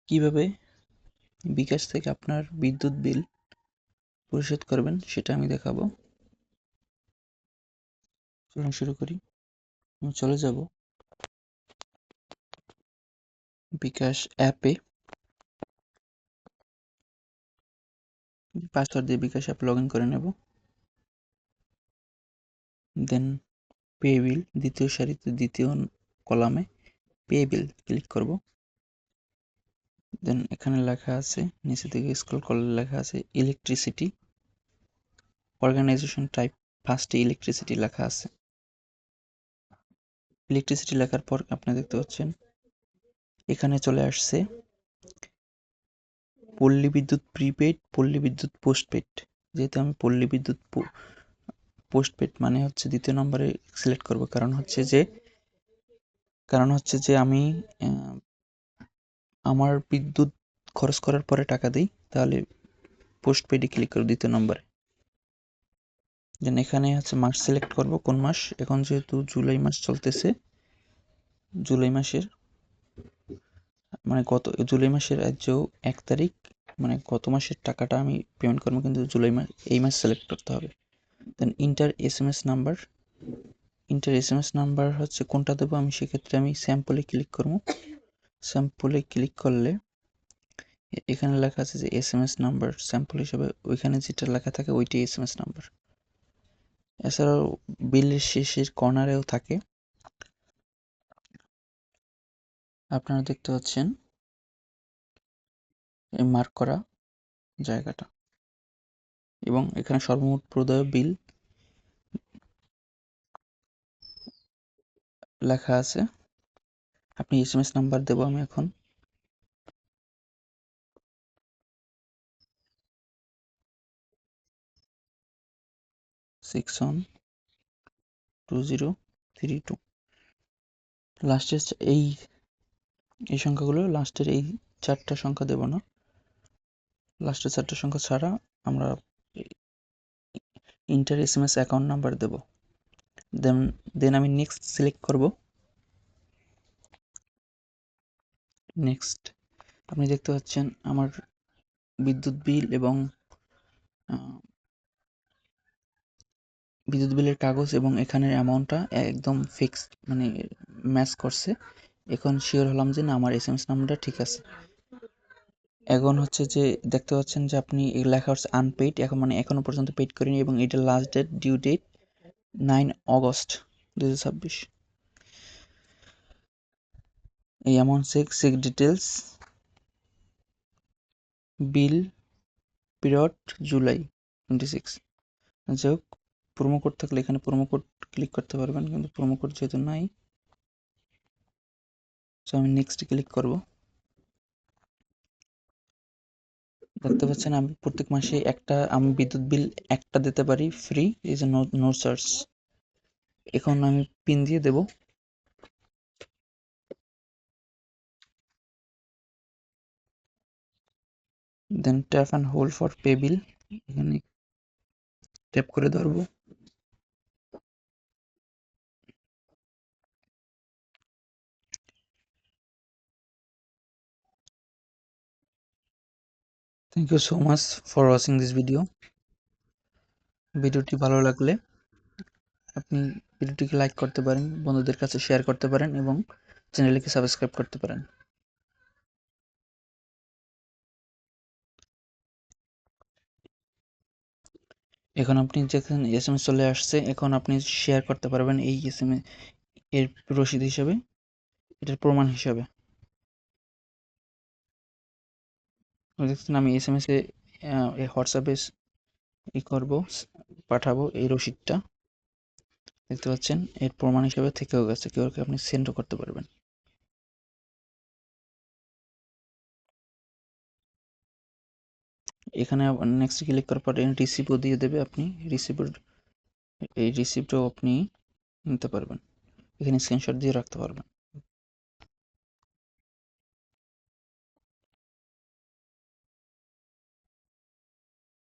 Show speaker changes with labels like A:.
A: কিভাবে বিকাশ থেকে আপনার বিদ্যুৎ বিল পরিশোধ করবেন সেটা আমি দেখাবো। চলুন শুরু করি। আমি চলে যাব বিকাশ অ্যাপে। পাসওয়ার্ড দিয়ে বিকাশ অ্যাপ লগ ইন করে নেব। দেন পে বিল, দ্বিতীয় সারিতে দ্বিতীয় কলামে পে বিল ক্লিক করব। দেন এখানে লেখা আছে, নিচে থেকে স্ক্রল করলে লেখা আছে ইলেকট্রিসিটি, অর্গানাইজেশন টাইপ ফার্স্টে ইলেকট্রিসিটি লেখা আছে। ইলেকট্রিসিটি লেখার পর আপনি দেখতে পাচ্ছেন এখানে চলে আসছে পল্লী বিদ্যুৎ প্রিপেইড, পল্লী বিদ্যুৎ পোস্টপেইড। যেহেতু আমি পল্লী বিদ্যুৎ পোস্টপেইড মানে হচ্ছে দ্বিতীয় নম্বরে সিলেক্ট করব, কারণ হচ্ছে যে আমি আমার বিদ্যুৎ খরচ করার পরে টাকা দিই, তাহলে পোস্টপেইডে ক্লিক করব দ্বিতীয় নম্বরে। দেন এখানে হচ্ছে মাস সিলেক্ট করব, কোন মাস। এখন যেহেতু জুলাই মাস চলতেছে, জুলাই মাসের মানে জুলাই মাসের আজ 1 তারিখ, মানে গত মাসের টাকাটা আমি পেমেন্ট করবো, কিন্তু জুলাই মাস এই মাস সিলেক্ট করতে হবে। দেন ইন্টার এসএমএস নাম্বার হচ্ছে কোনটা দেবো আমি, সেক্ষেত্রে আমি স্যাম্পলে ক্লিক করব। স্যাম্পলে ক্লিক করলে এখানে লেখা আছে যে এসএমএস নাম্বার স্যাম্পল হিসেবে, ওইখানে যেটা লেখা থাকে ওইটাই এসএমএস নাম্বার। এছাড়াও বিলের শেষের কর্নারেও থাকে, আপনারা দেখতে পাচ্ছেন এই মার্ক করা জায়গাটা, এবং এখানে সর্বমোট প্রদেয় বিল লেখা আছে। আপনি এসএমএস নাম্বার দেবো আমি এখন। Six one 2032। লাস্টের এই সংখ্যাগুলো, লাস্টের এই 4টা সংখ্যা দেব না, লাস্টের 4টা সংখ্যা ছাড়া আমরা ইন্টার এসএমএস অ্যাকাউন্ট নাম্বার দেব। দেন আমি নেক্সট সিলেক্ট করব। নেক্সট আপনি দেখতে পাচ্ছেন আমার বিদ্যুৎ বিল এবং বিদ্যুৎ বিলের কাগজ এবং এখানের অ্যামাউন্টটা একদম ফিক্সড, মানে ম্যাচ করছে। এখন শিওর হলাম যে না, আমার এসএমএস নাম্বারটা ঠিক আছে। এখন হচ্ছে যে দেখতে পাচ্ছেন যে আপনি লেখা হচ্ছে আনপেইড, এখন মানে এখনো পর্যন্ত পেইড করিনি, এবং এটা last date, due date 9 August 2026। এই amount check details, bill period July 26। যাই হোক, প্রোমো কোড থাকলে এখানে প্রোমো কোড ক্লিক করতে পারবেন, কিন্তু প্রোমো কোড যেহেতু নাই, তো আমি নেক্সট ক্লিক করব। দেখতে পাচ্ছেন আমি প্রত্যেক মাসে আমি বিদ্যুৎ বিল একটা দিতে পারি ফ্রি, ইজ নো চার্জ। এখন আমি পিন দিয়ে দেব। Then tap and hold for pay bill, এখানে ট্যাপ করে ধরবো। Thank you so much for watching this video. ভিডিওটি ভালো লাগলে আপনি ভিডিওটিকে লাইক করতে পারেন, বন্ধুদের কাছে শেয়ার করতে পারেন, এবং চ্যানেলটিকে সাবস্ক্রাইব করতে পারেন। এখন আপনি যেখানে এসএমএস চলে আসছে, এখন আপনি শেয়ার করতে পারবেন এই এসএমএস এর রসিদ হিসাবে, এটার প্রমাণ হিসাবে। দেখছেন আমি এসএমএস এ হোয়াটসঅ্যাপে পাঠাবো এই রসিদটা, দেখতে পাচ্ছেন এর প্রমাণ হিসাবে থেকেও গেছে, কেউ আপনি সেন্ডও করতে পারবেন। এখানে নেক্সট ক্লিক করার পর রিসিপ্টও দিয়ে দেবে, আপনি এই রিসিপ্টও আপনি নিতে পারবেন, এখানে স্ক্রিনশট দিয়ে রাখতে পারবেন।